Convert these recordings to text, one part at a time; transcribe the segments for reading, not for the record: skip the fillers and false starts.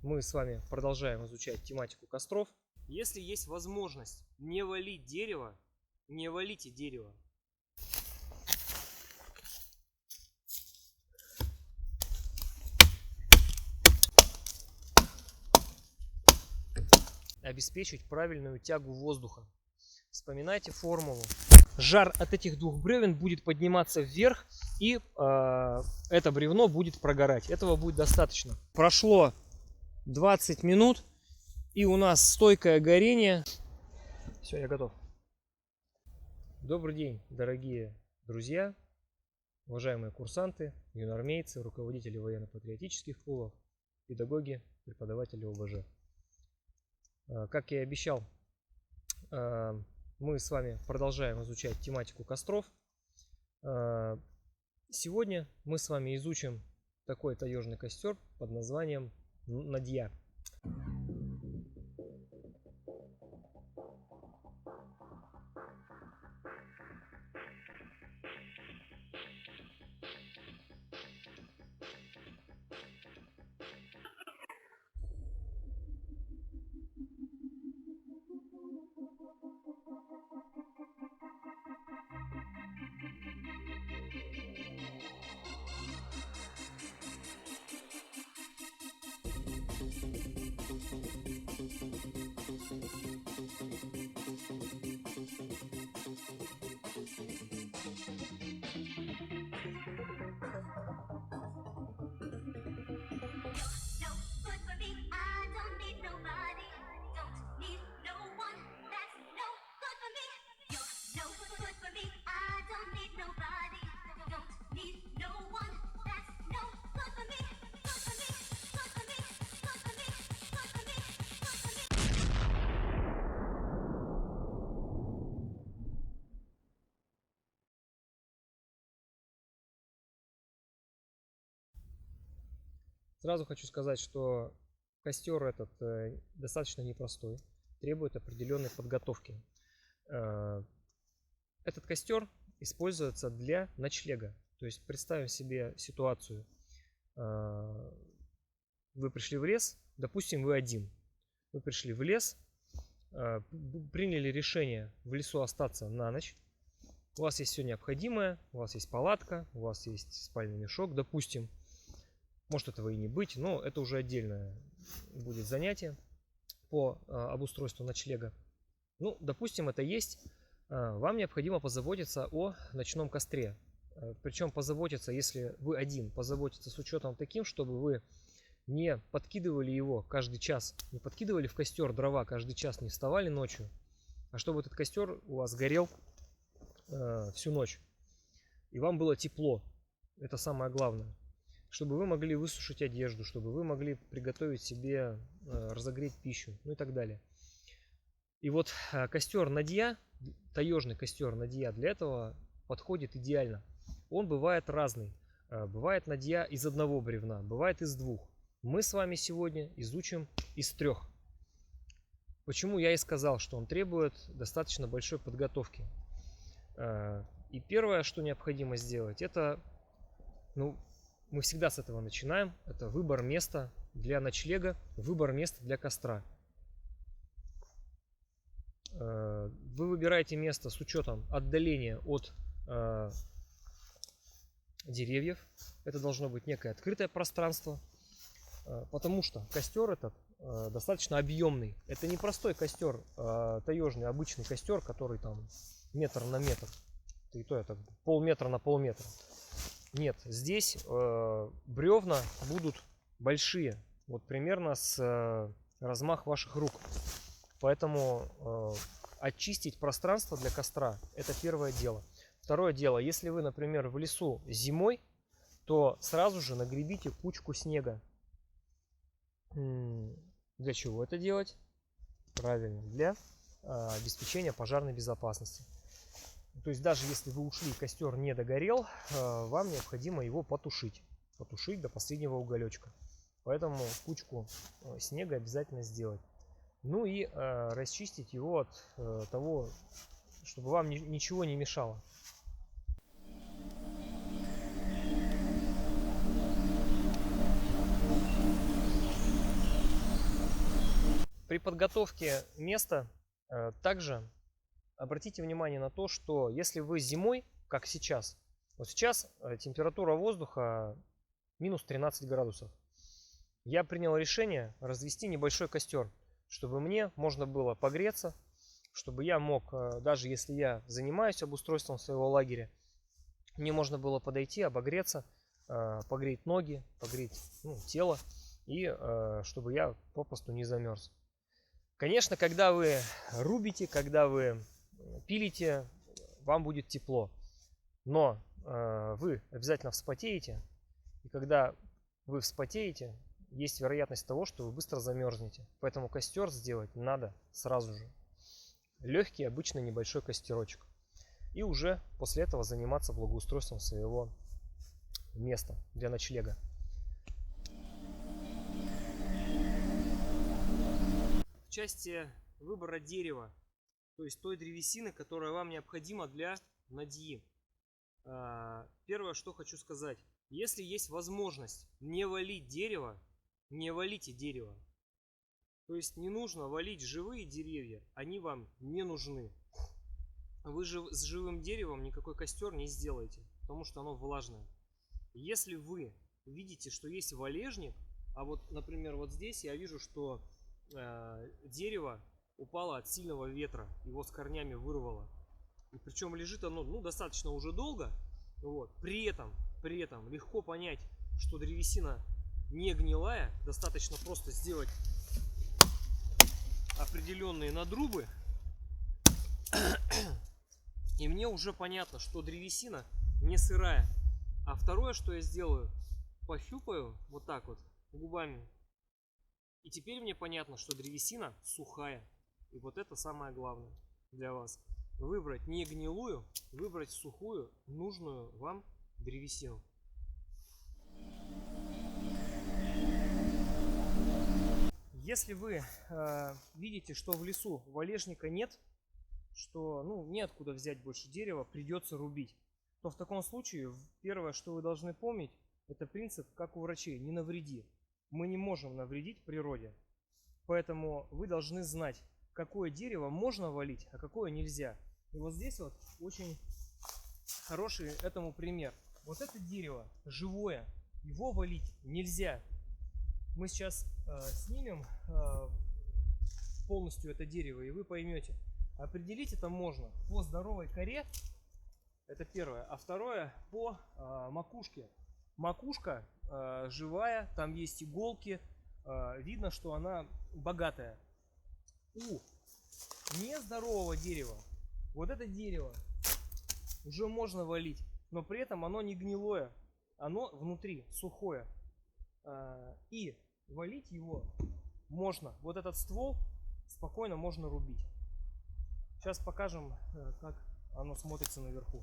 мы с вами продолжаем изучать тематику костров. Если есть возможность не валить дерево, не валите дерево. Обеспечить правильную тягу воздуха. Вспоминайте формулу. Жар от этих двух бревен будет подниматься вверх, и это бревно будет прогорать. Этого будет достаточно. Прошло 20 минут, и у нас стойкое горение. Все, я готов. Добрый день, дорогие друзья, уважаемые курсанты, юноармейцы, руководители военно-патриотических клубов, педагоги, преподаватели ОБЖ. Как я и обещал, мы с вами продолжаем изучать тематику костров. Сегодня мы с вами изучим такой таежный костер под названием Надья. Сразу хочу сказать, что костер этот достаточно непростой, требует определенной подготовки. Этот костер используется для ночлега. То есть представим себе ситуацию. Вы пришли в лес, допустим, вы один. Вы пришли в лес, приняли решение в лесу остаться на ночь. У вас есть все необходимое, у вас есть палатка, у вас есть спальный мешок, допустим. Может этого и не быть, но это уже отдельное будет занятие по обустройству ночлега. Ну, допустим, это есть. Вам необходимо позаботиться о ночном костре. Причем позаботиться, если вы один, позаботиться с учетом таким, чтобы вы не подкидывали его каждый час, не подкидывали в костер дрова каждый час, не вставали ночью, а чтобы этот костер у вас горел всю ночь. И вам было тепло. Это самое главное. Чтобы вы могли высушить одежду, чтобы вы могли приготовить себе, разогреть пищу, ну и так далее. И вот костер Надья, таежный костер Надья для этого подходит идеально. Он бывает разный. Бывает Надья из одного бревна, бывает из двух. Мы с вами сегодня изучим из трех. Почему я и сказал, что он требует достаточно большой подготовки. И первое, что необходимо сделать, это, мы всегда с этого начинаем. Это выбор места для ночлега, выбор места для костра. Вы выбираете место с учетом отдаления от деревьев. Это должно быть некое открытое пространство. Потому что костер этот достаточно объемный. Это не простой костер, таежный, обычный костер, который там метр на метр. И то это полметра на полметра. Нет, здесь бревна будут большие, вот примерно с размах ваших рук. Поэтому очистить пространство для костра – это первое дело. Второе дело, если вы, например, в лесу зимой, то сразу же нагребите кучку снега. Для чего это делать? Правильно, для обеспечения пожарной безопасности. То есть даже если вы ушли, костер не догорел, вам необходимо его потушить до последнего уголечка. Поэтому кучку снега обязательно сделать. Ну и расчистить его от того, чтобы вам ничего не мешало. При подготовке места также обратите внимание на то, что если вы зимой, как сейчас, вот сейчас температура воздуха минус 13 градусов, я принял решение развести небольшой костер, чтобы мне можно было погреться, чтобы я мог, даже если я занимаюсь обустройством своего лагеря, мне можно было подойти, обогреться, погреть ноги, погреть тело, и чтобы я попросту не замерз. Конечно, когда вы рубите, когда вы пилите, вам будет тепло, но вы обязательно вспотеете, и когда вы вспотеете, есть вероятность того, что вы быстро замерзнете. Поэтому костер сделать надо сразу же. Легкий, обычный небольшой костерочек. И уже после этого заниматься благоустройством своего места для ночлега. В части выбора дерева, то есть той древесины, которая вам необходима для надьи. Первое, что хочу сказать. Если есть возможность не валить дерево, не валите дерево. То есть не нужно валить живые деревья, они вам не нужны. Вы же с живым деревом никакой костер не сделаете, потому что оно влажное. Если вы видите, что есть валежник, а вот, например, вот здесь я вижу, что дерево упало от сильного ветра, его с корнями вырвало. И причем лежит оно достаточно уже долго. Вот. При этом легко понять, что древесина не гнилая. Достаточно просто сделать определенные надрубы. И мне уже понятно, что древесина не сырая. А второе, что я сделаю, пощупаю вот так вот губами. И теперь мне понятно, что древесина сухая. И вот это самое главное для вас. Выбрать не гнилую, выбрать сухую, нужную вам древесину. Если вы видите, что в лесу валежника нет, что неоткуда взять больше дерева, придется рубить, то в таком случае первое, что вы должны помнить, это принцип, как у врачей, не навреди. Мы не можем навредить природе. Поэтому вы должны знать, какое дерево можно валить, а какое нельзя. И вот здесь вот очень хороший этому пример. Вот это дерево живое, его валить нельзя. Мы сейчас снимем полностью это дерево, и вы поймете. Определить это можно по здоровой коре, это первое. А второе, по макушке. Макушка живая, там есть иголки, видно, что она богатая. У нездорового дерева, вот это дерево уже можно валить, но при этом оно не гнилое, оно внутри сухое. И валить его можно, вот этот ствол спокойно можно рубить. Сейчас покажем, как оно смотрится наверху.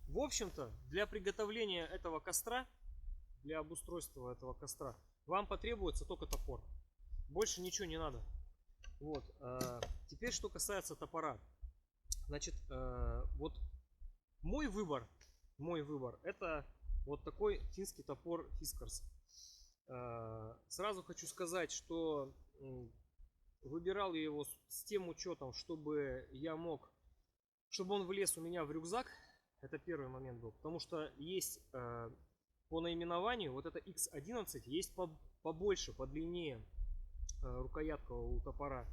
В общем-то, для приготовления этого костра, для обустройства этого костра, вам потребуется только топор. Больше ничего не надо. Вот. Теперь, что касается топора. Значит, вот мой выбор, это вот такой финский топор Fiskars. Сразу хочу сказать, что выбирал я его с тем учетом, чтобы я мог, чтобы он влез у меня в рюкзак. Это первый момент был, потому что есть по наименованию, вот это X11, есть побольше, подлиннее рукоятка у топора.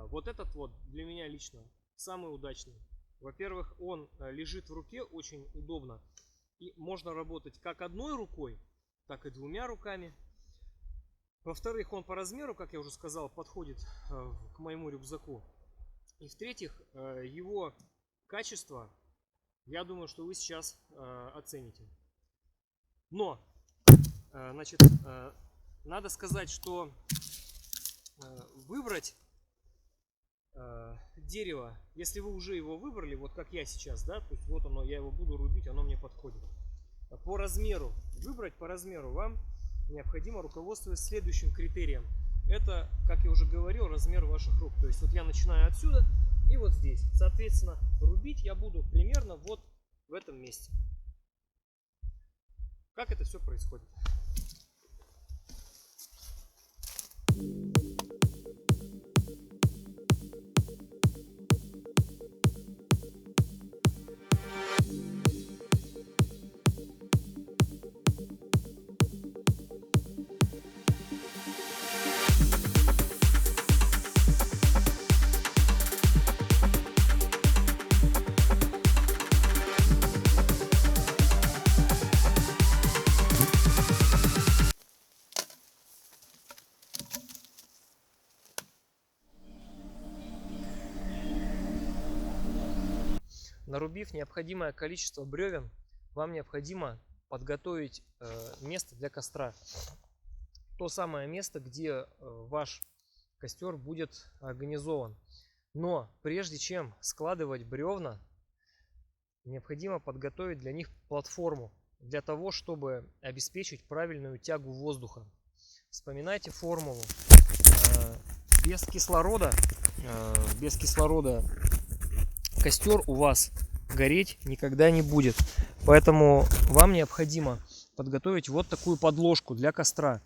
Вот этот вот для меня лично самый удачный. Во-первых, он лежит в руке очень удобно, и можно работать как одной рукой, так и двумя руками. Во-вторых, он по размеру, как я уже сказал, подходит к моему рюкзаку. И в-третьих, его качество, я думаю, что вы сейчас оцените. Но, значит, надо сказать, что выбрать дерево, если вы уже его выбрали, вот как я сейчас, да, то есть вот оно, я его буду рубить, оно мне подходит. По размеру, выбрать по размеру вам необходимо руководствоваться следующим критерием. Это, как я уже говорил, размер ваших рук. То есть вот я начинаю отсюда и вот здесь. Соответственно, рубить я буду примерно вот в этом месте. Как это все происходит? Нарубив необходимое количество бревен, вам необходимо подготовить место для костра. То самое место, где ваш костер будет организован. Но прежде чем складывать бревна, необходимо подготовить для них платформу, для того, чтобы обеспечить правильную тягу воздуха. Вспоминайте формулу. Без кислорода костер у вас гореть никогда не будет. Поэтому вам необходимо подготовить вот такую подложку для костра.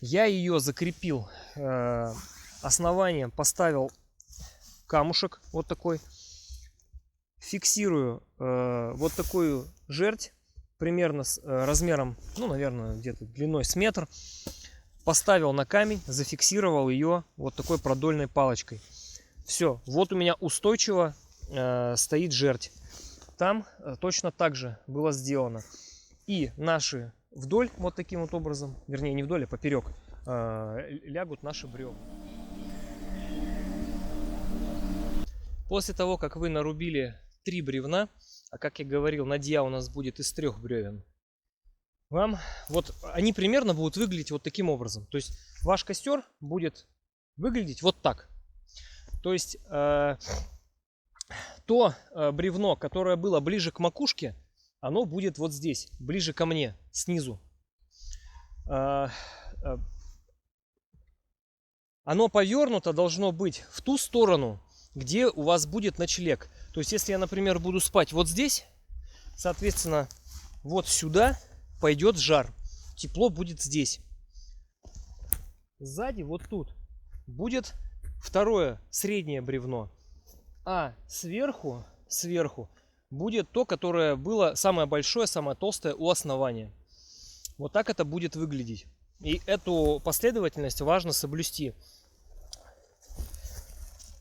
Я ее закрепил основанием, поставил камушек вот такой. Фиксирую вот такую жердь примерно с размером, ну, наверное, где-то длиной с метр. Поставил на камень, зафиксировал ее вот такой продольной палочкой. Все, вот у меня устойчиво стоит жердь. Там точно так же было сделано. И наши вдоль, вот таким вот образом, вернее не вдоль, а поперек, лягут наши бревна. После того, как вы нарубили 3 бревна, а как я говорил, надья у нас будет из 3 бревен, вам вот они примерно будут выглядеть вот таким образом. То есть ваш костер будет выглядеть вот так. То есть то бревно, которое было ближе к макушке, оно будет вот здесь, ближе ко мне, снизу. Оно повернуто должно быть в ту сторону, где у вас будет ночлег. То есть если я, например, буду спать вот здесь, соответственно, вот сюда пойдет жар. Тепло будет здесь. Сзади, вот тут, будет второе среднее бревно. А сверху будет то, которое было самое большое, самое толстое у основания. Вот так это будет выглядеть. И эту последовательность важно соблюсти.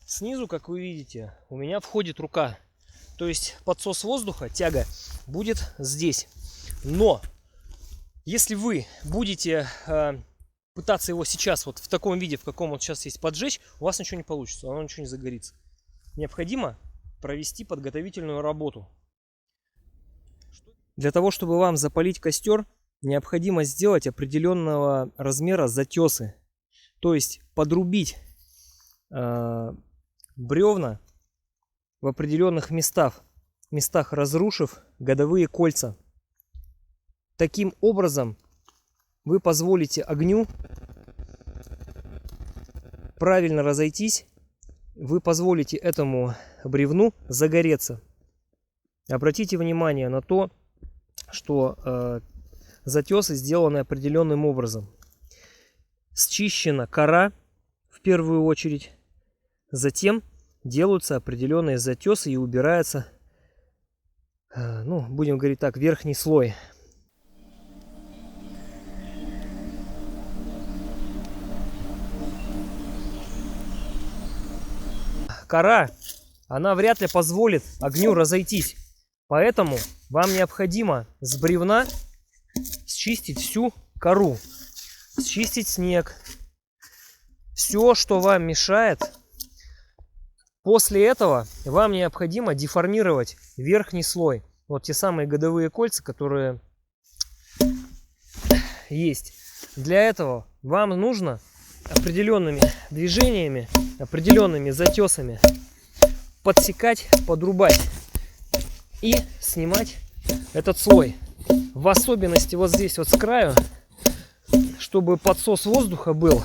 Снизу, как вы видите, у меня входит рука. То есть подсос воздуха, тяга, будет здесь. Но если вы будете пытаться его сейчас вот в таком виде, в каком он сейчас есть, поджечь, у вас ничего не получится, оно ничего не загорится. Необходимо провести подготовительную работу. Для того, чтобы вам запалить костер, необходимо сделать определенного размера затесы. То есть подрубить бревна в определенных местах, разрушив годовые кольца. Таким образом вы позволите огню правильно разойтись, вы позволите этому бревну загореться. Обратите внимание на то, что затесы сделаны определенным образом. Счищена кора в первую очередь, затем делаются определенные затесы и убирается, ну, будем говорить так, верхний слой. Кора, она вряд ли позволит огню разойтись. Поэтому вам необходимо с бревна счистить всю кору, счистить снег, все, что вам мешает. После этого вам необходимо деформировать верхний слой. Вот те самые годовые кольца, которые есть. Для этого вам нужно определенными движениями, определенными затесами подсекать, подрубать и снимать этот слой. В особенности вот здесь вот с краю, чтобы подсос воздуха был.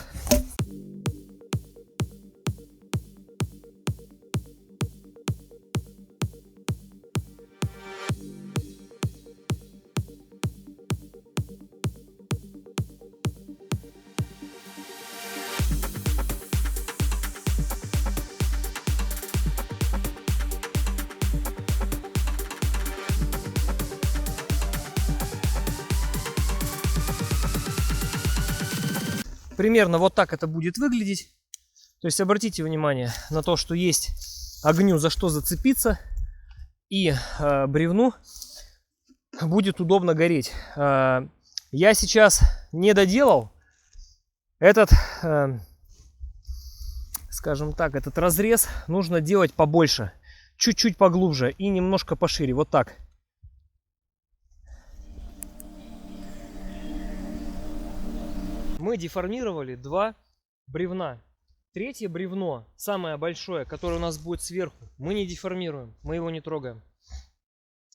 Примерно вот так это будет выглядеть. То есть обратите внимание на то, что есть огню за что зацепиться, и бревну будет удобно гореть. Я сейчас не доделал этот, скажем так, этот разрез нужно делать побольше, чуть-чуть поглубже и немножко пошире. Вот так. Мы деформировали два бревна. Третье бревно, самое большое, которое у нас будет сверху, мы не деформируем, мы его не трогаем.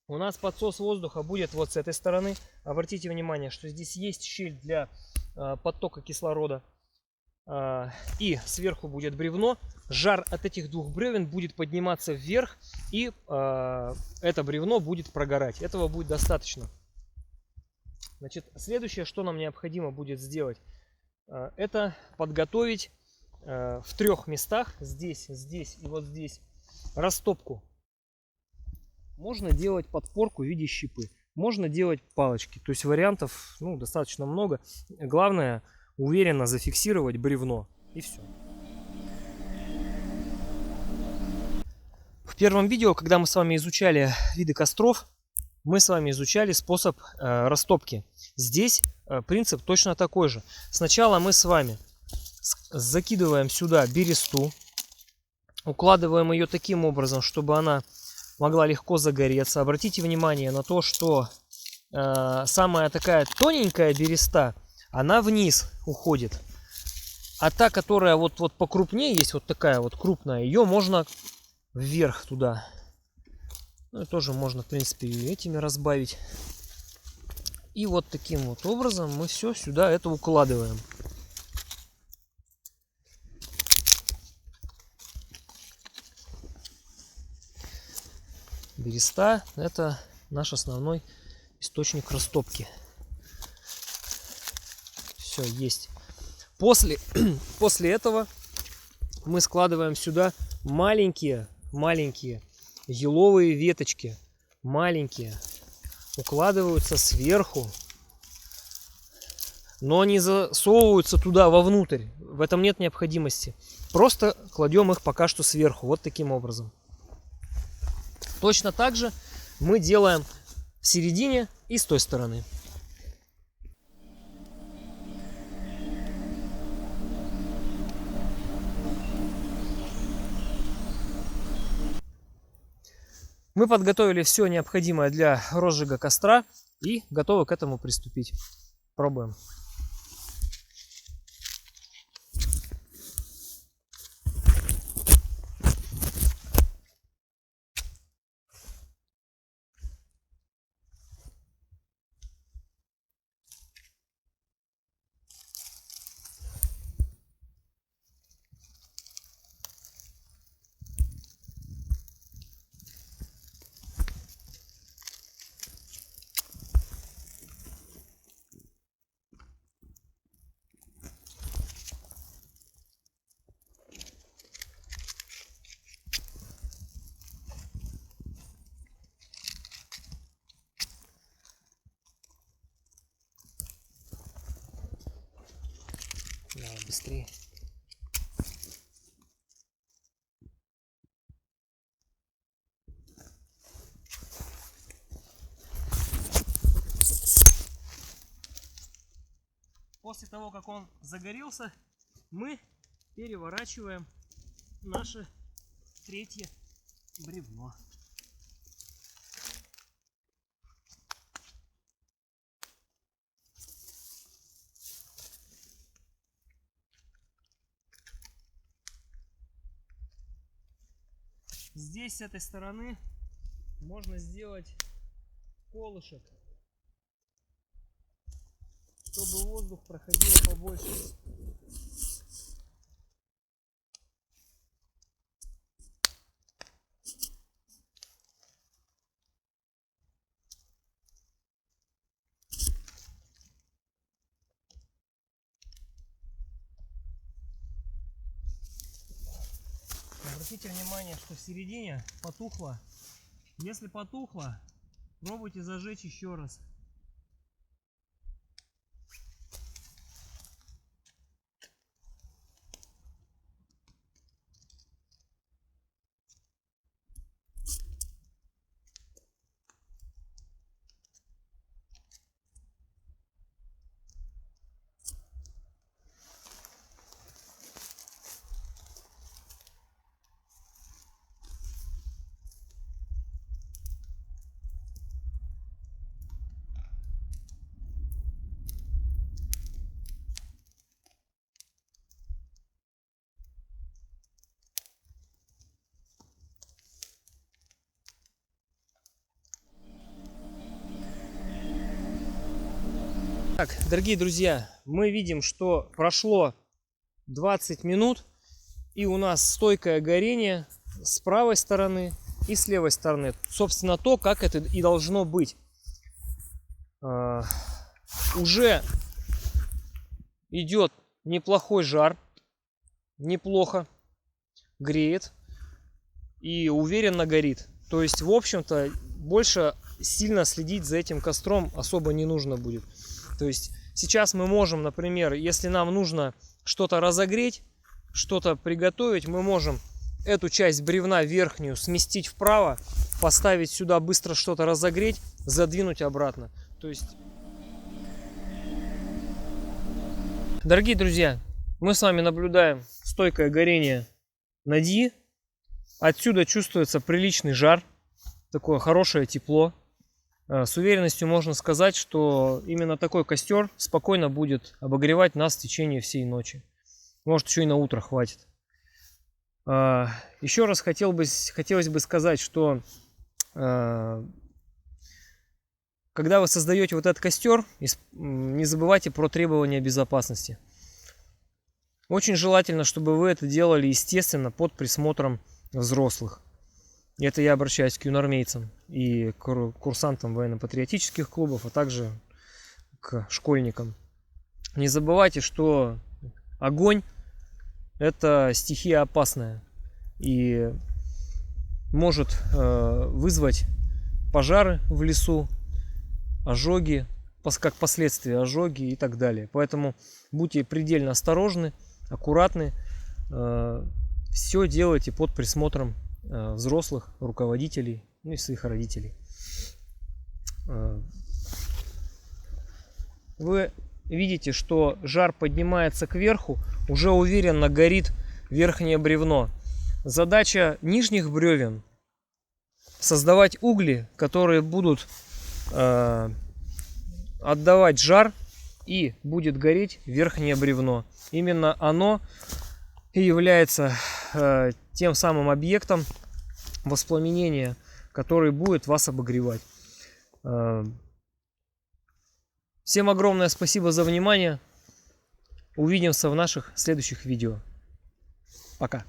У нас подсос воздуха будет вот с этой стороны. Обратите внимание, что здесь есть щель для подтока кислорода. И сверху будет бревно. Жар от этих двух бревен будет подниматься вверх, и это бревно будет прогорать. Этого будет достаточно. Значит, следующее, что нам необходимо будет сделать, это подготовить в 3 местах, здесь, здесь и вот здесь, растопку. Можно делать подпорку в виде щепы, можно делать палочки, то есть вариантов достаточно много. Главное уверенно зафиксировать бревно, и все. В первом видео, когда мы с вами изучали виды костров, мы с вами изучали способ растопки. Здесь принцип точно такой же. Сначала мы с вами закидываем сюда бересту, укладываем ее таким образом, чтобы она могла легко загореться. Обратите внимание на то, что самая такая тоненькая береста, она вниз уходит. А та, которая вот покрупнее, есть вот такая вот крупная, ее можно вверх туда. Ну и тоже можно, в принципе, и этими разбавить. И вот таким вот образом мы все сюда это укладываем. Береста — это наш основной источник растопки. Все есть. После этого мы складываем сюда маленькие еловые веточки. Маленькие. Укладываются сверху. Но не засовываются туда вовнутрь. В этом нет необходимости. Просто кладем их пока что сверху. Вот таким образом. Точно так же мы делаем в середине и с той стороны. Мы подготовили все необходимое для розжига костра и готовы к этому приступить. Пробуем. Давай быстрее. После того, как он загорелся, мы переворачиваем наше третье бревно. Здесь с этой стороны можно сделать колышек, чтобы воздух проходил побольше. Обратите внимание, что в середине потухло. Если потухло, пробуйте зажечь еще раз. Так, дорогие друзья, мы видим, что прошло 20 минут, и у нас стойкое горение с правой стороны и с левой стороны. Собственно, то, как это и должно быть. Уже идет неплохой жар, неплохо греет и уверенно горит. То есть, в общем-то, больше сильно следить за этим костром особо не нужно будет. То есть сейчас мы можем, например, если нам нужно что-то разогреть, что-то приготовить, мы можем эту часть бревна верхнюю сместить вправо, поставить сюда, быстро что-то разогреть, задвинуть обратно. То есть, дорогие друзья, мы с вами наблюдаем стойкое горение нади. Отсюда чувствуется приличный жар, такое хорошее тепло. С уверенностью можно сказать, что именно такой костер спокойно будет обогревать нас в течение всей ночи. Может, еще и на утро хватит. Еще раз хотелось бы сказать, что когда вы создаете вот этот костер, не забывайте про требования безопасности. Очень желательно, чтобы вы это делали, естественно, под присмотром взрослых. Это я обращаюсь к юнормейцам и к курсантам военно-патриотических клубов, а также к школьникам. Не забывайте, что огонь – это стихия опасная и может вызвать пожары в лесу, ожоги, как последствия ожоги и так далее. Поэтому будьте предельно осторожны, аккуратны, все делайте под присмотром взрослых, руководителей, ну и своих родителей. Вы видите, что жар поднимается кверху, уже уверенно горит верхнее бревно. Задача нижних бревен — создавать угли, которые будут отдавать жар, и будет гореть верхнее бревно. Именно оно и является тем самым объектом воспламенения, который будет вас обогревать. Всем огромное спасибо за внимание. Увидимся в наших следующих видео. Пока.